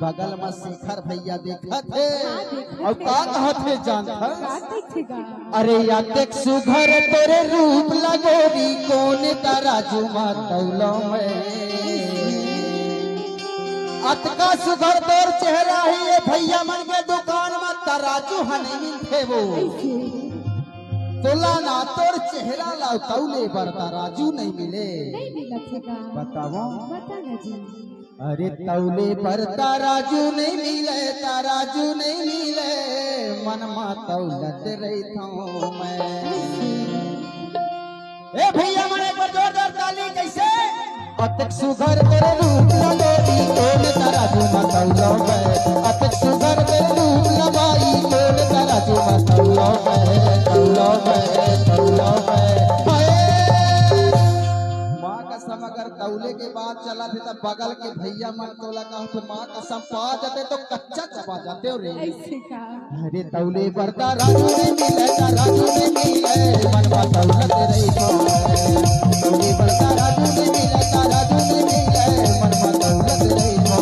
बगल में शेखर भैया देखा थे और का कहा थे जानता अरे या देख सुघर तेरे रूप लगोरी कौन तराजू मातौलो में अतका सुघर तोर चेहरा ही ये भैया मन के दुकान में तराजू हनी थे वो तोला ना तोर चेहरा लाउतौले पर तराजू नहीं मिले बताओ अरे तौले पर तराजू नहीं मिले तराजू नहीं मिले मन मा तौलत रही था मैं ए भैया मने पर जोरदार ताली कैसे अतक सुघर तेरे रूप लगोरी तोल तराजू मा तौलो मैं अतक सुघर तेरे रूप लगाई तोल तराजू मा तौलो मैं तौलो मैं तौलो मैं अगर तौले के बाद चला थे तब बगल के भैया मन तोला का तो माँ कसम पा जाते तो कच्चा चबा जाते हो रे अरे तौले पर तराजू नहीं मिले तराजू नहीं मिले मन बा दौलत रही तो तौले पर तराजू नहीं मिले तराजू नहीं मिले मन बा दौलत रही तो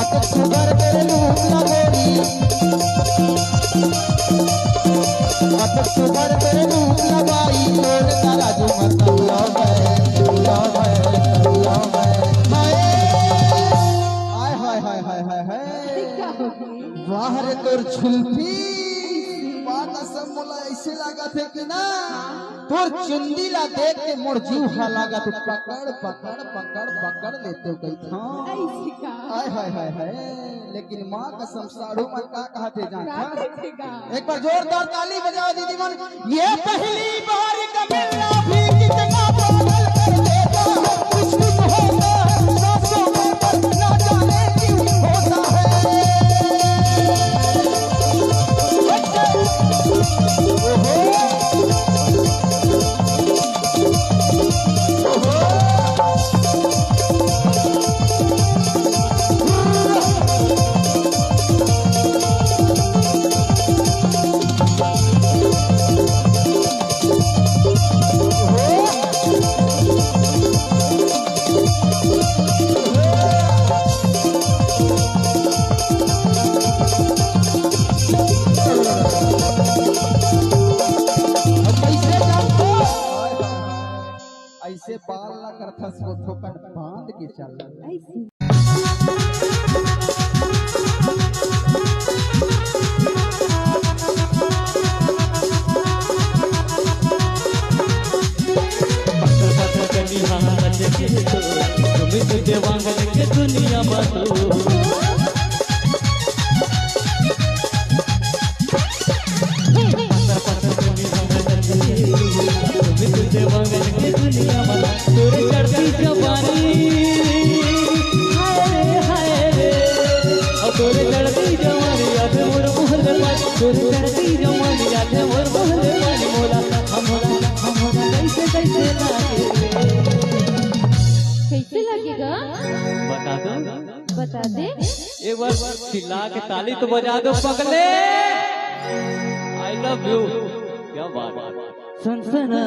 अतक सुगर तेरे रूप लगोरी अतक सुगर तेरे रूप लगाई तोल तराजू मत तौला वाह रे तोर झुलपी बात सब मोला ऐसे लगा थे कि ना तोर चुंदी ला देख के मोर जीव हा लगा तो पकड़ पकड़ पकड़ पकड़ लेते गई था हाय हाय हाय हाय लेकिन माँ कसम साड़ू मन का कहा थे जान एक बार जोरदार ताली बजाओ दीदी मन ये पहली बार कमिला भी कितना पागल कर देता कुछ कुछ होता सांसों में बस ना जाने क्यों होता है ऐसे बाल ना करता सो ठोकर बांध के चल दुनिया तोरे चढ़ती जवानी हाय रे तोरे चढ़ती जवानी आधे मोर मोहल्ले पानी तोरे चढ़ती जवानी आधे मोर मोहल्ले पानी मोला हमरा कैसे लगेगा बता दे एक बार चिल्ला के ताली तो बजा दो पगले आई लव यू क्या बात सनसना